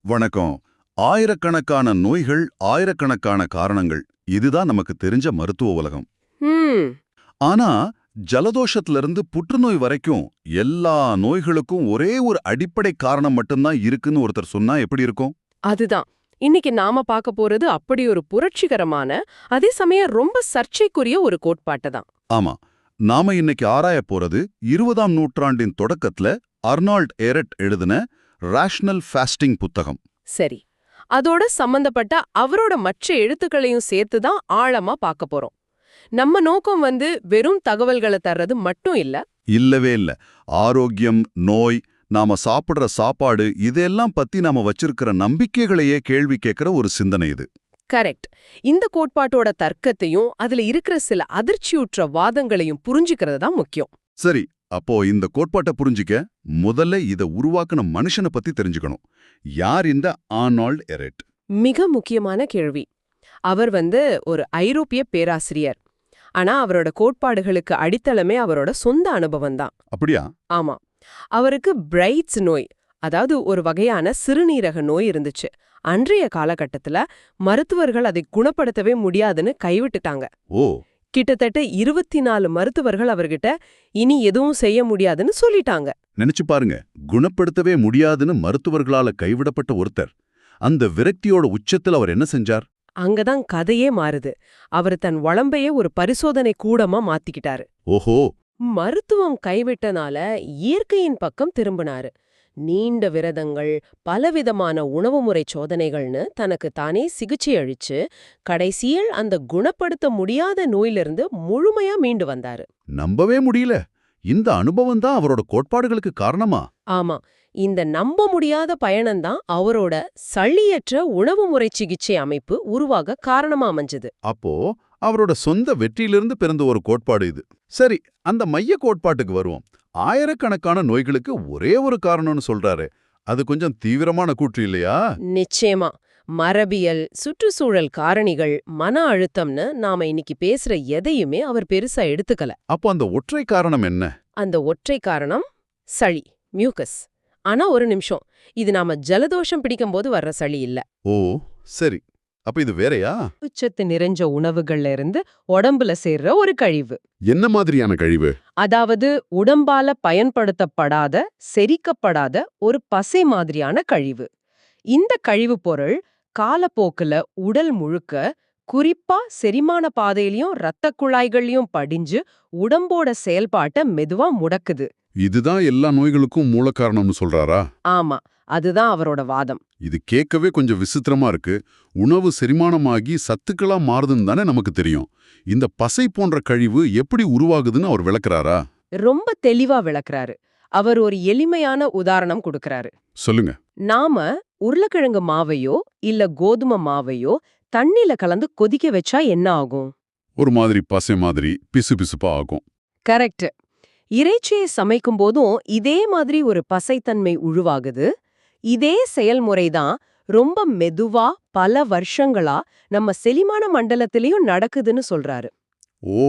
வணக்கம். ஆயிரக்கணக்கான நோய்கள், ஆயிரக்கணக்கான காரணங்கள். இதுதான் நமக்கு தெரிஞ்ச மருத்துவ உலகம். ம் ஆனா, ஜலதோஷத்திலிருந்து புற்றுநோய் வரைக்கும் எல்லா நோய்களுக்கும் ஒரே ஒரு அடிப்படை காரணம் மட்டும்தான் இருக்குன்னு ஒருத்தர் சொன்னா எப்படி இருக்கும்? அதுதான் இன்னைக்கு நாம பார்க்க போறது அப்படி ஒரு புரட்சிகரமான, அதே சமயம் ரொம்ப சர்ச்சைக்குரிய ஒரு கோட்பாட்டை தான். ஆமா. நாம இன்னைக்கு ஆராயப் போறது 20ஆம் நூற்றாண்டின் தொடக்கத்துல அர்னால்ட் எரெட் எழுதின ரேஷனல் ஃபாஸ்டிங் புத்தகம். சரி, அதோட சம்பந்தப்பட்ட அவரோட மற்ற எழுத்துக்களையும் சேர்த்து தான் ஆழமா பார்க்க போறோம். நம்ம நோக்கம் வெறும் தகவல்களை தர்றது மட்டும் இல்ல. இல்லவே இல்ல. ஆரோக்கியம், நோய், நாம சாப்பிடுற சாப்பாடு இதெல்லாம் பத்தி நாம வச்சிருக்கிற நம்பிக்கைகளையே கேள்வி கேட்கிற ஒரு சிந்தனை இது. கரெக்ட். இந்த கோட்பாட்டோட தர்க்கத்தையும் அதுல இருக்கிற சில அதிர்ச்சியுற்ற வாதங்களையும் புரிஞ்சுக்கிறது தான் முக்கியம். சரி, அப்போ இந்த கோட்பாட்டை புரிஞ்சிக்க முதல்ல இத உருவாக்குன மனுஷனை பத்தி தெரிஞ்சுக்கணும். யார் இந்த ஆர்னால்ட் எரெட்? மிக முக்கியமான கேள்வி. அவர் ஒரு ஐரோப்பிய பேராசிரியர். ஆனா அவரோட கோட்பாடுகளுக்கு அடித்தளமே அவரோட சொந்த அனுபவம் தான். அப்படியா? ஆமா. அவருக்கு பிரைட்ஸ் நோய், அதாவது ஒரு வகையான சிறுநீரக நோய் இருந்துச்சு. அன்றைய காலகட்டத்துல மருத்துவர்கள் அதை குணப்படுத்தவே முடியாதுன்னு கைவிட்டுட்டாங்க. ஓ, கிட்டத்தட்ட 24 மருத்துவர்கள் அவர்கிட்ட இனி எதுவும் செய்ய முடியாதுன்னு சொல்லிட்டாங்க. நினைச்சு பாருங்க. குணப்படுத்தவே முடியாதுன்னு மருத்துவர்களால கைவிடப்பட்ட ஒருத்தர். அந்த விரக்தியோட உச்சத்துல அவர் என்ன செஞ்சார்? அங்கதான் கதையே மாறுது. அவர் தன் உடம்பையே ஒரு பரிசோதனை கூடமா மாத்திக்கிட்டாரு. ஓஹோ. மருத்துவம் கைவிட்டனால இயற்கையின் பக்கம் திரும்பினாரு. நீண்ட விரதங்கள், பலவிதமான உணவு முறை சோதனைகள்னு தனக்கு தானே சிகிச்சை அளிச்சு கடைசியில் அந்த குணப்படுத்த முடியாத நோயிலிருந்து முழுமையா மீண்டு வந்தாரு. நம்பவே முடியல. இந்த அனுபவம் தான் அவரோட கோட்பாடுகளுக்கு காரணமா? ஆமா, இந்த நம்ப முடியாத பயணம்தான் அவரோட சளியற்ற உணவு முறை சிகிச்சை அமைப்பு உருவாக காரணமா அமைஞ்சது. அப்போ அவரோட சொந்த வெற்றியிலிருந்து பிறந்த ஒரு கோட்பாடு இது. சரி, அந்த மைய கோட்பாட்டுக்கு வருவோம். ஆயிரக்கணக்கான நோய்களுக்கு ஒரே ஒரு காரணம்னு சொல்றாரு. அது கொஞ்சம் தீவிரமான கூற்று இல்லையா? நிச்சயமா. மரபியல், சுற்றுச்சூழல் காரணிகள், மன அழுத்தம்னு நாம இன்னைக்கு பேசுற எதையுமே அவர் பெருசா எடுத்துக்கல. அப்போ அந்த ஒற்றை காரணம் என்ன? அந்த ஒற்றை காரணம் சளி, மியூக்கஸ். ஆனா ஒரு நிமிஷம், இது நாம ஜலதோஷம் பிடிக்கும்போது வர்ற சளி இல்ல. ஓ, சரி. அப்ப இது வேறயா? உச்சத்து நிறைஞ்ச உணவுகள்ல இருந்து உடம்புல சேர்ற ஒரு கழிவு. என்ன மாதிரியான கழிவு? அதாவது உடம்பால பயன்படுத்தப்படாத, செரிக்கப்படாத ஒரு பசை மாதிரியான கழிவு. இந்த கழிவு பொருள் காலப்போக்குல உடல் முழுக்க, குறிப்பா செரிமான பாதையிலயும் இரத்த குழாய்கள்லயும் படிஞ்சு உடம்போட செயல்பாட்டை மெதுவா முடக்குது. இதுதான் எல்லா நோய்களுக்கும் மூல காரணம்னு சொல்றாரா? ஆமா, அதுதான் அவரோட வாதம். இது கேட்கவே கொஞ்சம் விசித்திரமா இருக்கு. உணவு செரிமானமாகி சத்துக்களா மாறுதுன்னு தானே நமக்கு தெரியும். இந்த பசை போன்ற கழிவு எப்படி உருவாகுதுன்னு அவர் விளக்குறாரா? ரொம்ப தெளிவா விளக்குறாரு. அவர் ஒரு எளிமையான உதாரணம் கொடுக்கறாரு. சொல்லுங்க. நாம உருளைக்கிழங்கு மாவையோ இல்ல கோதுமை மாவையோ தண்ணில கலந்து கொதிக்க வச்சா என்ன ஆகும்? ஒரு மாதிரி பசை மாதிரி பிசுபிசுப்பா ஆகும். கரெக்ட். இறைச்சியை சமைக்கும் போதும் இதே மாதிரி ஒரு பசைத்தன்மை உருவாகுது. இதே செயல்முறைதான் ரொம்ப மெதுவா பல வருஷங்களா நம்ம செரிமான மண்டலத்திலயும் நடக்குதுன்னு சொல்றாரு. ஓ,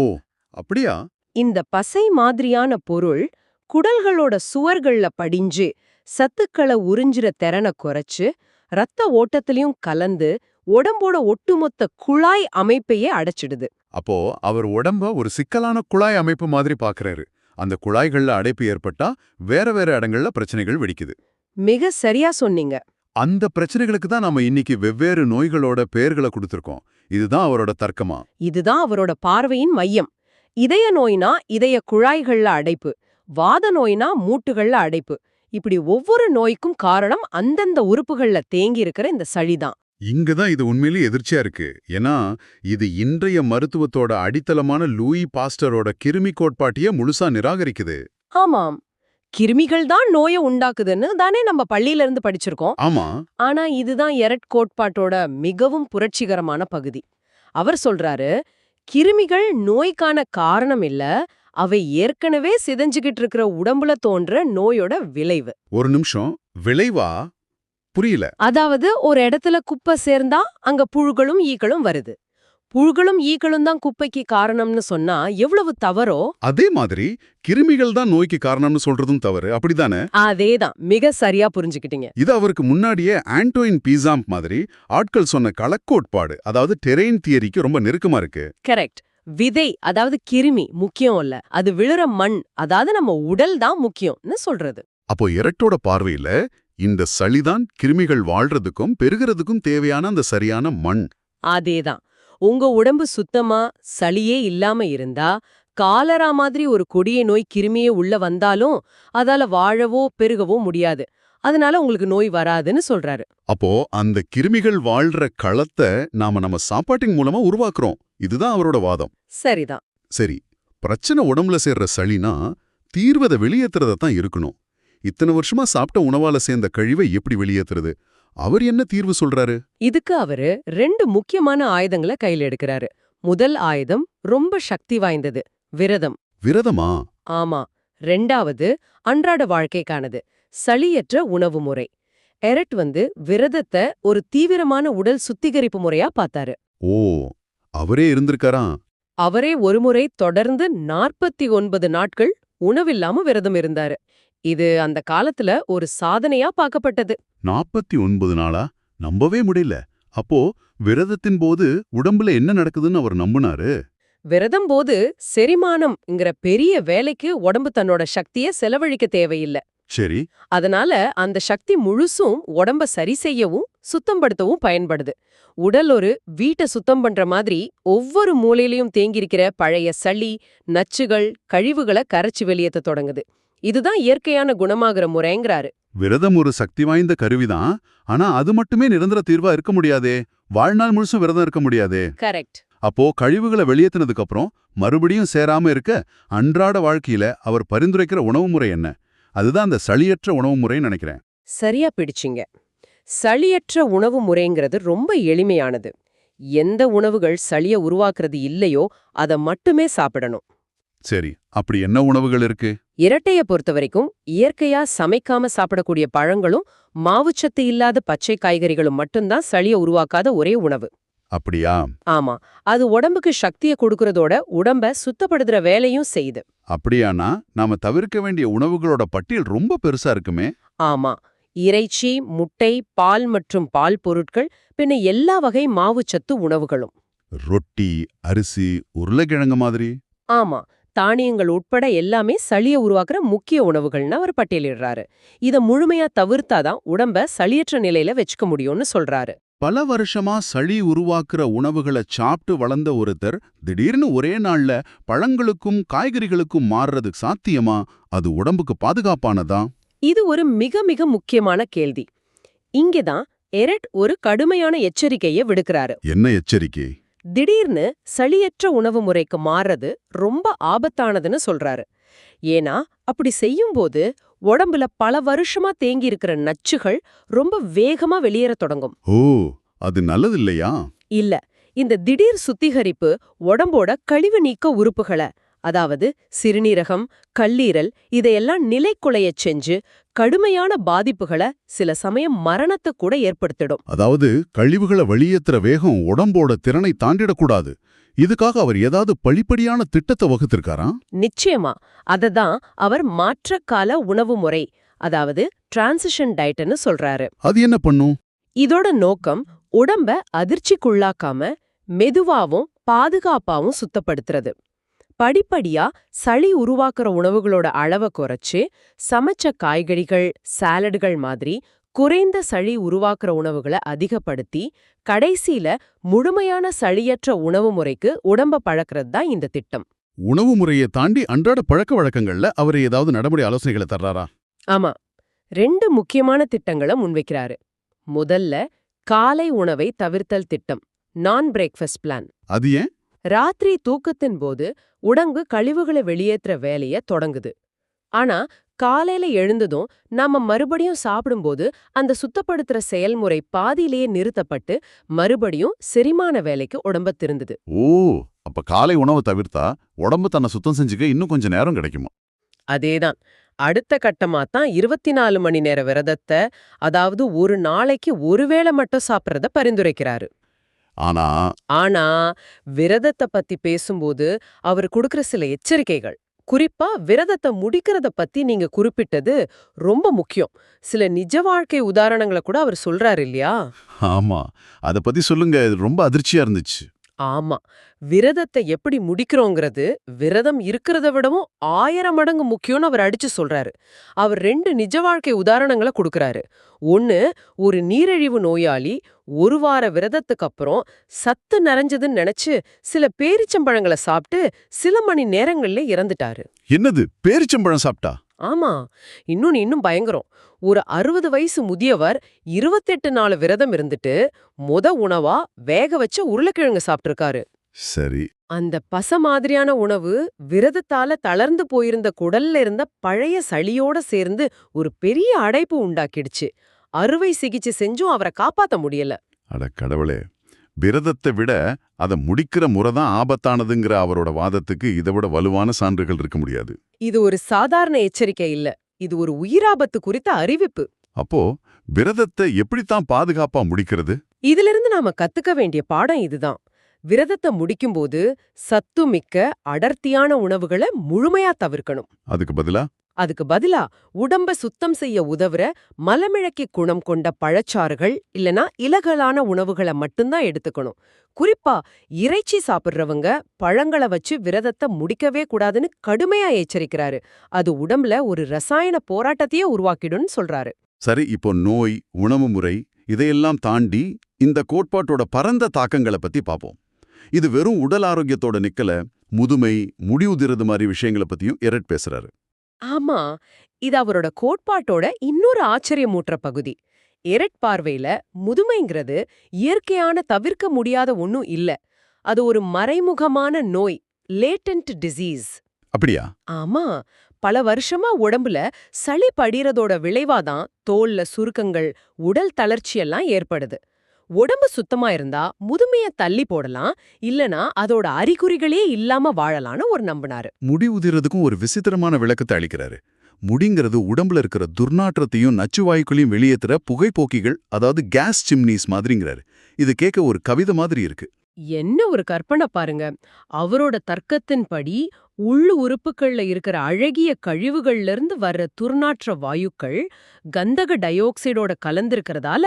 அப்படியா? இந்த பசை மாதிரியான பொருள் குடல்களோட சுவர்கள்ல படிஞ்சு சத்துக்களை உறிஞ்சுற திறனை குறைச்சு ரத்த ஓட்டத்திலையும் கலந்து உடம்போட ஒட்டுமொத்த குழாய் அமைப்பையே அடைச்சிடுது. அப்போ அவர் உடம்ப ஒரு சிக்கலான குழாய் அமைப்பு மாதிரி பாக்குறாரு. அந்த குழாய்கள்ல அடைப்பு ஏற்பட்டா வேற வேற இடங்கள்ல பிரச்சனைகள் வெடிக்குது. மிக சரியா சொன்னீங்க. அந்த பிரச்சனைகளுக்கு தான் நாம இன்னைக்கு வெவ்வேறு நோய்களோட பெயர்களை கொடுத்திருக்கோம். இதுதான் அவரோட தர்க்கமா? இதுதான் அவரோட பார்வையின் மையம். இதய நோய்னா இதய குழாய்கள்ல அடைப்பு, வாத நோய்னா மூட்டுகள்ல அடைப்பு. இப்படி ஒவ்வொரு நோய்க்கும் காரணம் அந்தந்த உறுப்புகள்ல தேங்கி இருக்கிற இந்த சளிதான். இங்கதான் இது உண்மையிலேயே எதிர்ச்சியா இருக்கு. ஏன்னா இது இன்றைய மருத்துவத்தோட அடித்தளமான லூயி பாஸ்டரோட கிருமி கோட்பாட்டையே முழுசா நிராகரிக்குது. ஆமாம், கிருமிகள் தான் நோயை உண்டாக்குதுன்னு தானே நம்ம பள்ளியில இருந்து படிச்சிருக்கோம். ஆமா. ஆனா இதுதான் எரெட் கோட்பாட்டோட மிகவும் புரட்சிகரமான பகுதி. அவர் சொல்றாரு, கிருமிகள் நோய்க்கான காரணம் இல்ல, அவை ஏற்கனவே சிதைஞ்சுகிட்டு இருக்கிற உடம்புல தோன்ற நோயோட விளைவு. ஒரு நிமிஷம், விளைவா? புரியல. அதாவது ஒரு இடத்துல குப்பை சேர்ந்தா அங்க புழுக்களும் ஈக்களும் வருது. புழுகளும் ஈக்களும் தான் குப்பைக்கு காரணம்னு சொன்னா எவ்வளவு தவறோ? அதே மாதிரி கிருமிகள் தான் நோய்க்கு காரணம்னு சொல்றதும் தவறு, அப்படிதானே? அதேதான், மிக சரியா புரிஞ்சுக்கிட்டீங்க. இது அவருக்கு முன்னாடியே ஆண்டோயின் பீசாம்ப் மாதிரி ஆட்கள் சொன்ன களக்கோட்பாடு, அதாவது டெரெயின் தியரிக்கு ரொம்ப நெருக்கமா இருக்கு. கரெக்ட். விதை, அதாவது கிருமி முக்கியம் இல்ல, அது விழுற மண், அதாவது நம்ம உடல் தான் முக்கியம்னு சொல்றது. அப்போ எரட்டோட பார்வையில இந்த சளிதான் கிருமிகள் வாழ்றதுக்கும் பெருகிறதுக்கும் தேவையான அந்த சரியான மண். அதேதான். உங்க உடம்பு சுத்தமா சளியே இல்லாம இருந்தா, காலரா மாதிரி ஒரு கொடிய நோய் கிருமியே உள்ள வந்தாலும் அதால வாழவோ பெருகவோ முடியாது. அதனால உங்களுக்கு நோய் வராதுன்னு சொல்றாரு. அப்போ அந்த கிருமிகள் வாழ்ற களத்தை நாம நம்ம சாப்பாட்டின் மூலமா உருவாக்குறோம். இதுதான் அவரோட வாதம். சரிதான். சரி, பிரச்சனை உடம்புல சேர்ற சளினா தீர்வதை வெளியேத்துறதா தான் இருக்கணும். இத்தனை வருஷமா சாப்பிட்ட உணவால சேர்ந்த கழிவை எப்படி வெளியேத்துறது? அவர் என்ன தீர்வு சொல்றாரு? இதுக்கு அவரு 2 முக்கியமான ஆயுதங்களை கையில எடுக்கிறாரு. முதல் ஆயுதம் ரொம்ப சக்தி வாய்ந்தது, விரதம். விரதமா? ஆமா. 2வது அன்றாட வாழ்க்கைக்கானது, சளியற்ற உணவு முறை. எரட் விரதத்தை ஒரு தீவிரமான உடல் சுத்திகரிப்பு முறையா பார்த்தாரு. ஓ, அவரே இருந்திருக்காரா? அவரே ஒருமுறை தொடர்ந்து 49 நாட்கள் உணவில்லாம விரதம் இருந்தாரு. இது அந்த காலத்துல ஒரு சாதனையா பார்க்கப்பட்டது. 49 நாளா? நம்பவே முடியல. அப்போ விரதத்தின் போது உடம்புல என்ன நடக்குதுன்னு அவர் நம்புனாரு? விரதம் போது செரிமானம்ங்கிற பெரிய வேலைக்கு உடம்பு தன்னோட சக்திய செலவழிக்க தேவையில்ல. சரி. அதனால அந்த சக்தி முழுசும் உடம்ப சரி செய்யவும் சுத்தப்படுத்தவும் பயன்படுது. உடல் ஒரு வீட்டை சுத்தம் பண்ற மாதிரி ஒவ்வொரு மூலையிலயும் தேங்கியிருக்கிற பழைய சளி, நச்சுகள், கழிவுகளை கரைச்சு வெளியேத்த தொடங்குது. இதுதான் இயற்கையான குணமாகிற முறைங்கிறாரு. விரதம் ஒரு சக்தி வாய்ந்த கருவிதான். ஆனா அது மட்டுமே நிரந்தர தீர்வா இருக்க முடியாதே. வாழ்நாள் முழுசும் விரதம் இருக்க முடியாதே. கரெக்ட். அப்போ கழிவுகளை வெளியேத்தினதுக்கு அப்புறம் மறுபடியும் சேராம இருக்க அன்றாட வாழ்க்கையில அவர் பரிந்துரைக்கிற உணவு முறை என்ன? அதுதான் அந்த சளியற்ற உணவு முறைன்னு நினைக்கிறேன். சரியா பிடிச்சிங்க. சளியற்ற உணவு முறைங்கிறது ரொம்ப எளிமையானது. எந்த உணவுகள் சளிய உருவாக்குறது இல்லையோ அதை மட்டுமே சாப்பிடணும். சரி, அப்படி என்ன உணவுகள் இருக்கு? இரட்டைய பொறுத்தவரைக்கும் இயற்கையா சமைக்காம சாப்பிடக்கூடிய பழங்களும் மாவுச்சத்து இல்லாத பச்சை காய்கறிகளும் மட்டும்தான் சளிய உருவாக்காத ஒரே உணவு. அப்படியா? ஆமா, அது உடம்புக்கு சக்தியை கொடுக்கறதோட உடம்ப சுத்தப்படுத்துற வேலையும் செய்யுது. அப்படியானா நாம தவிர்க்க வேண்டிய உணவுகளோட பட்டியல் ரொம்ப பெருசா இருக்குமே. ஆமா, இறைச்சி, முட்டை, பால் மற்றும் பால் பொருட்கள், பின்ன எல்லா வகை மாவுச்சத்து உணவுகளும். ரொட்டி, அரிசி, உருளைக்கிழங்கு மாதிரி. ஆமா, தானியங்கள் உட்பட எல்லாமே சளிய உருவாக்குற முக்கிய உணவுகள்னு அவர் பட்டியலிடுறாரு. இத முழுமையா தவிர்த்தாதான் உடம்ப சளியற்ற நிலையில வச்சுக்க முடியும்னு சொல்றாரு. பல வருஷமா சளி உருவாக்குற உணவுகளை சாப்பிட்டு வளர்ந்த ஒருத்தர் திடீர்னு ஒரே நாள்ல பழங்களுக்கும் காய்கறிகளுக்கும் மாறுறது சாத்தியமா? அது உடம்புக்கு பாதுகாப்பானதா? இது ஒரு மிக மிக முக்கியமான கேள்வி. இங்கதான் எரட் ஒரு கடுமையான எச்சரிக்கையை விடுக்கிறாரு. என்ன எச்சரிக்கை? திடீர்னு சளியற்ற உணவு முறைக்கு மாறுறது ரொம்ப ஆபத்தானதுன்னு சொல்றாரு. ஏன்னா அப்படி செய்யும்போது உடம்புல பல வருஷமா தேங்கி இருக்கிற நச்சுகள் ரொம்ப வேகமா வெளியேற தொடங்கும். ஓ, அது நல்லது இல்லையா? இல்ல, இந்த திடீர் சுத்திகரிப்பு உடம்போட கழிவு நீக்க உறுப்புகளை, அதாவது சிறுநீரகம், கல்லீரல், இதையெல்லாம் நிலைக்குலையச் செஞ்சு கடுமையான பாதிப்புகளை, சில சமயம் மரணத்தை கூட ஏற்படுத்திடும். அதாவது கழிவுகளை வெளியேற்றுற வேகம் உடம்போட திறனை தாண்டிடக்கூடாது. இதுக்காக அவர் ஏதாவது படிப்படியான திட்டத்தை வகுத்திருக்காரா? நிச்சயமா. அததான் அவர் மாற்றக்கால உணவு முறை, அதாவது டிரான்சிஷன் டயட்னு சொல்றாரு. அது என்ன பண்ணும்? இதோட நோக்கம் உடம்ப அதிர்ச்சிக்குள்ளாக்காம மெதுவாவும் பாதுகாப்பாவும் சுத்தப்படுத்துறது. படிப்படியா சளி உருவாக்குற உணவுகளோட அளவை குறைச்சு சமைச்ச காய்கறிகள், சாலடுகள் மாதிரி குறைந்த சளி உருவாக்குற உணவுகளை அதிகப்படுத்தி கடைசியில முழுமையான சளியற்ற உணவு முறைக்கு உடம்ப பழக்கிறது தான் இந்த திட்டம். உணவு முறையை தாண்டி அன்றாட பழக்க வழக்கங்கள்ல அவர் ஏதாவது நடைமுறை ஆலோசனைகளை தர்றாரா? ஆமா, 2 முக்கியமான திட்டங்களை முன்வைக்கிறாரு. முதல்ல காலை உணவை தவிர்த்தல் திட்டம், நான் பிரேக்ஃபாஸ்ட் பிளான். அது ஏன்? ராத்திரி தூக்கத்தின் போது உடம்பு கழிவுகளை வெளியேற்ற வேலைய தொடங்குது. ஆனா காலையில எழுந்ததும் நாம மறுபடியும் சாப்பிடும்போது அந்த சுத்தப்படுத்துற செயல்முறை பாதியிலேயே நிறுத்தப்பட்டு மறுபடியும் செரிமான வேலைக்கு உடம்ப திருந்துது. ஓ, அப்ப காலை உணவை தவிர்த்தா உடம்பு தன்னை சுத்தம் செஞ்சுக்க இன்னும் கொஞ்சம் நேரம் கிடைக்குமா? அதேதான். அடுத்த கட்டமா தான் 24 மணி நேர விரதத்தை, அதாவது ஒரு நாளைக்கு ஒருவேளை மட்டும் சாப்பிட்றத பரிந்துரைக்கிறாரு. ஆனா ஆனா விரதத்தை பத்தி பேசும்போது அவர் கொடுக்கிற சில எச்சரிக்கைகள், குறிப்பா விரதத்தை முடிக்கிறத பத்தி நீங்க குறிப்பிட்டது ரொம்ப முக்கியம். சில நிஜ வாழ்க்கை உதாரணங்களை கூட அவர் சொல்றாரு இல்லையா? ஆமா, அத பத்தி சொல்லுங்க. இது ரொம்ப அதிர்ச்சியா இருந்துச்சு. ஆமா. விரதத்தை எப்படி முடிக்கிறோங்கிறது, விரதம் இருக்கிறத விடவும் 1000 மடங்கு முக்கியம்னு அவர் அடிச்சு சொல்றாரு. அவர் 2 நிஜ வாழ்க்கை உதாரணங்கள குடுக்கறாரு. ஒண்ணு, ஒரு நீரிழிவு நோயாளி 1 வார விரதத்துக்கு அப்புறம் சத்து நிறைஞ்சதுன்னு நினைச்சு சில பேரிச்சம்பழங்கள சாப்பிட்டு சில மணி நேரங்கள்ல இறந்துட்டாரு. என்னது, பேரிச்சம்பழம் சாப்பிட்டா? ஆமா. இன்னும் பயங்கரம். ஒரு 60 வயசு முதியவர் 28 நாள் விரதம் இருந்துட்டு உணவா வேக வச்ச உருளைக்கிழங்கு சாப்பிட்டிருக்காரு. சரி. அந்த பச மாதிரியான உணவு விரதத்தால தளர்ந்து போயிருந்த குடல்ல இருந்த பழைய சளியோட சேர்ந்து ஒரு பெரிய அடைப்பு உண்டாக்கிடுச்சு. அறுவை சிகிச்சை செஞ்சும் அவரை காப்பாத்த முடியல. அட கடவுளே! விரதத்தை விட அத முடிக்கிற முறை தான் ஆபத்தானதுங்கிற அவரோட வாதத்துக்கு இதை விட வலுவான சான்றுகள் இருக்க முடியாது. இது ஒரு சாதாரண எச்சரிக்கை இல்ல. இது ஒரு உயிராபத்து குறித்த அறிவிப்பு. அப்போ விரதத்தை எப்படித்தான் பாதுகாப்பா முடிக்கிறது? இதிலிருந்து நாம கத்துக்க வேண்டிய பாடம் இதுதான். விரதத்தை முடிக்கும்போது சத்துமிக்க அடர்த்தியான உணவுகளை முழுமையா தவிர்க்கணும். அதுக்கு பதிலா உடம்ப சுத்தம் செய்ய உதவுற மலமிழக்கி குணம் கொண்ட பழச்சாறுகள் இல்லனா இலகலான உணவுகளை மட்டும்தான் எடுத்துக்கணும். குறிப்பா இறைச்சி சாப்பிடுறவங்க பழங்களை வச்சு விரதத்தை முடிக்கவே கூடாதுன்னு கடுமையா எச்சரிக்கிறாரு. அது உடம்புல ஒரு ரசாயன போராட்டத்தையே உருவாக்கிடும்னு சொல்றாரு. சரி, இப்போ நோய், உணவு முறை இதையெல்லாம் தாண்டி இந்த கோட்பாட்டோட பரந்த தாக்கங்களை பத்தி பாப்போம். இது வெறும் உடல் ஆரோக்கியத்தோட நிக்கல, முதுமை, முடிவுதிரது மாதிரி விஷயங்களை பத்தியும் எரெட் பேசுறாரு. ஆமா, இது அவரோட கோட்பாட்டோட இன்னொரு ஆச்சரியமூட்டுற பகுதி. எரெட் பார்வையில முதுமைங்கிறது இயற்கையான தவிர்க்க முடியாத ஒண்ணும் இல்ல. அது ஒரு மறைமுகமான நோய், லேட்டன்ட் டிசீஸ். அப்படியா? ஆமா, பல வருஷமா உடம்புல சளி படிறதோட விளைவாதான் தோல்ல சுருக்கங்கள், உடல் தளர்ச்சியெல்லாம் ஏற்படுது. உடம்பு சுத்தமா இருந்தா முதுமைய தள்ளி போடலாம், இல்லனா அதோட அறிகுறிகளே இல்லாம வாழலாம்னு ஒரு நம்பினாரு. முடி உதிரதுக்கும் ஒரு விசித்திரமான விளக்கத்தை அளிக்கிறாரு. முடிங்கிறது உடம்புல இருக்கிற துர்நாற்றத்தையும் நச்சுவாயுக்களையும் வெளியேற்றுற புகைப்போக்கிகள், அதாவது கேஸ் சிம்னிஸ் மாதிரிங்கிறாரு. இது கேட்க ஒரு கவிதை மாதிரி இருக்கு. என்ன ஒரு கற்பனை பாருங்க. அவரோட தர்க்கத்தின்படி உள்ளு உறுப்புகள்ல இருக்கிற அழகிய கழிவுகள்ல இருந்து வர்ற துர்நாற்ற வாயுக்கள் கந்தக டை ஆக்சைடோட கலந்திருக்கிறதால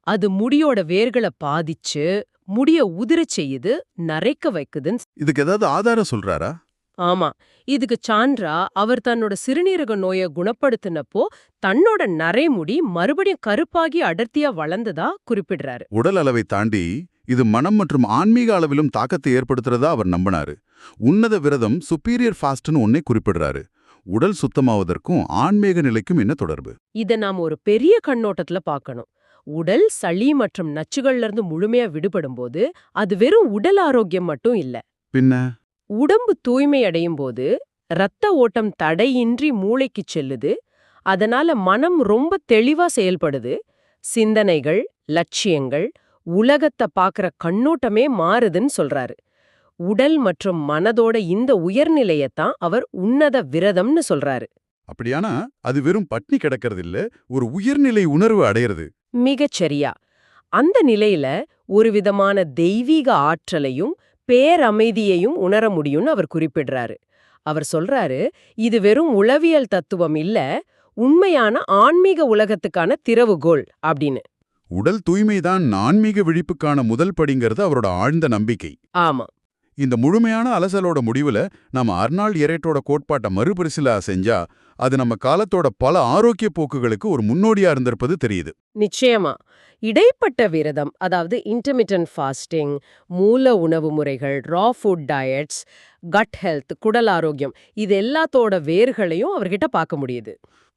அது முடியோட வேர்களை பாதிச்சு முடிய உதிரச் செய்யுது, நரைக்க வைக்குதுன்னு. இதுக்கு ஏதாவது ஆதாரம் சொல்றாரா? ஆமா, இதுக்கு சான்றா அவர் தன்னோட சிறுநீரக நோயை குணப்படுத்தினப்போ தன்னோட நரைமுடி மறுபடியும் கருப்பாகி அடர்த்தியா வளர்ந்ததா குறிப்பிடுறாரு. உடல் அளவை தாண்டி இது மனம் மற்றும் ஆன்மீக அளவிலும் தாக்கத்தை ஏற்படுத்துறதா அவர் நம்பினாரு. உன்னத விரதம், சுப்பீரியர் ஃபாஸ்ட்னு ஒன்னே குறிப்பிடுறாரு. உடல் சுத்தமாவதற்கும் ஆன்மீக நிலைக்கும் என்ன தொடர்பு? இத நாம ஒரு பெரிய கண்ணோட்டத்துல பார்க்கணும். உடல் சளி மற்றும் நச்சுகள்ல இருந்து முழுமையா விடுபடும் போது அது வெறும் உடல் ஆரோக்கியம் மட்டும் இல்ல. பின்ன உடம்பு தூய்மை அடையும் போது இரத்த ஓட்டம் தடையின்றி மூளைக்கு செல்லுது. அதனால மனம் ரொம்ப தெளிவா செயல்படுது. சிந்தனைகள், லட்சியங்கள், உலகத்தை பார்க்கற கண்ணோட்டமே மாறுதுன்னு சொல்றாரு. உடல் மற்றும் மனதோட இந்த உயர்நிலையத்தான் அவர் உன்னத விரதம்னு சொல்றாரு. அப்படியானா அது வெறும் பட்னி கிடக்கிறது இல்ல, ஒரு உயர்நிலை உணர்வு அடையிறது. மிகச்சரியா. அந்த நிலையில ஒரு விதமான தெய்வீக ஆற்றலையும் பேரமைதியையும் உணர முடியும்னு அவர் குறிப்பிடுறாரு. அவர் சொல்றாரு, இது வெறும் உளவியல் தத்துவம் இல்ல, உண்மையான ஆன்மீக உலகத்துக்கான திறவுகோல் அப்படின்னு. உடல் தூய்மைதான் ஆன்மீக விழிப்புக்கான முதல் படிங்கிறது அவரோட ஆழ்ந்த நம்பிக்கை. ஆமா. இந்த முழுமையான அலசலோட முடிவுல நம்ம அர்னால்ட் எரெட்டோட கோட்பாட்டை மறுபரிசீலனை செஞ்சா அது நம்ம காலத்தோட பல ஆரோக்கிய போக்குகளுக்கு ஒரு முன்னோடியா இருந்திருப்பது தெரியுது. நிச்சயமா. இடைப்பட்ட விரதம், அதாவது இன்டர்மிட்டன்ட் ஃபாஸ்டிங், மூல உணவு முறைகள், raw food diets, gut health, குடல் ஆரோக்கியம், இது எல்லாத்தோட வேர்களையும் அவர்கிட்ட பார்க்க முடியுது.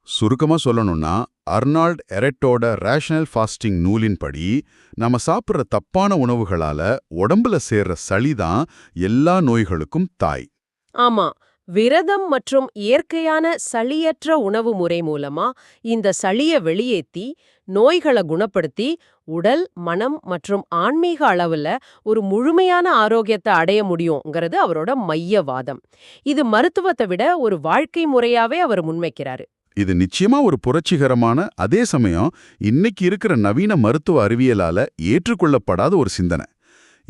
சுருக்கமா சொல்லணும்னா, அர்னால்ட் எரெட்டோட ரேஷனல் ஃபாஸ்டிங் நூலின்படி நம்ம சாப்பிட்ற தப்பான உணவுகளால உடம்புல சேர்ற சளிதான் எல்லா நோய்களுக்கும் தாய். ஆமா, விரதம் மற்றும் இயற்கையான சளியற்ற உணவு முறை மூலமா இந்த சளிய வெளியேத்தி நோய்களை குணப்படுத்தி உடல், மனம் மற்றும் ஆன்மீக அளவுல ஒரு முழுமையான ஆரோக்கியத்தை அடைய முடியுங்கிறது அவரோட மையவாதம். இது மருத்துவத்தை விட ஒரு வாழ்க்கை முறையாவே அவர் முன்வைக்கிறாரு. இது நிச்சயமா ஒரு புரட்சிகரமான, அதே சமயம் இன்னைக்கு இருக்கிற நவீன மருத்துவ அறிவியலால ஏற்றுக்கொள்ளப்படாத ஒரு சிந்தனை.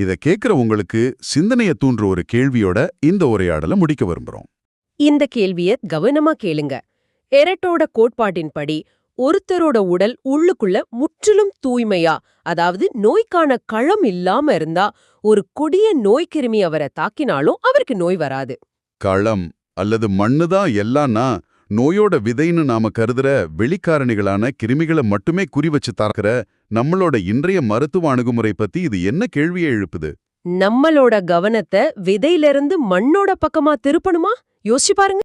இத கேக்குற உங்களுக்கு சிந்தனைய தூண்டுற ஒரு கேள்வியோட இந்த உரையாடலை முடிக்க விரும்புறோம். இந்த கேள்விய கவனமா கேளுங்க. எரெட்டோட கோட்பாட்டின்படி ஒருத்தரோட உடல் உள்ளுக்குள்ள முற்றிலும் தூய்மையா, அதாவது நோய்க்கான களம் இல்லாம இருந்தா ஒரு கொடிய நோய்க்கிருமி அவரை தாக்கினாலும் அவருக்கு நோய் வராது. களம் அல்லது மண்ணுதான் எல்லாம்னா நோயோட விதைன்னு நாம கருதுற வெளிக்காரணிகளான கிருமிகளை மட்டுமே குறி வச்சு தாக்குற நம்மளோட இன்றைய மருத்துவ அணுகுமுறை பத்தி இது என்ன கேள்வியை எழுப்புது? நம்மளோட கவனத்தை விதையிலிருந்து மண்ணோட பக்கமா திருப்பணுமா? யோசிச்சு பாருங்க.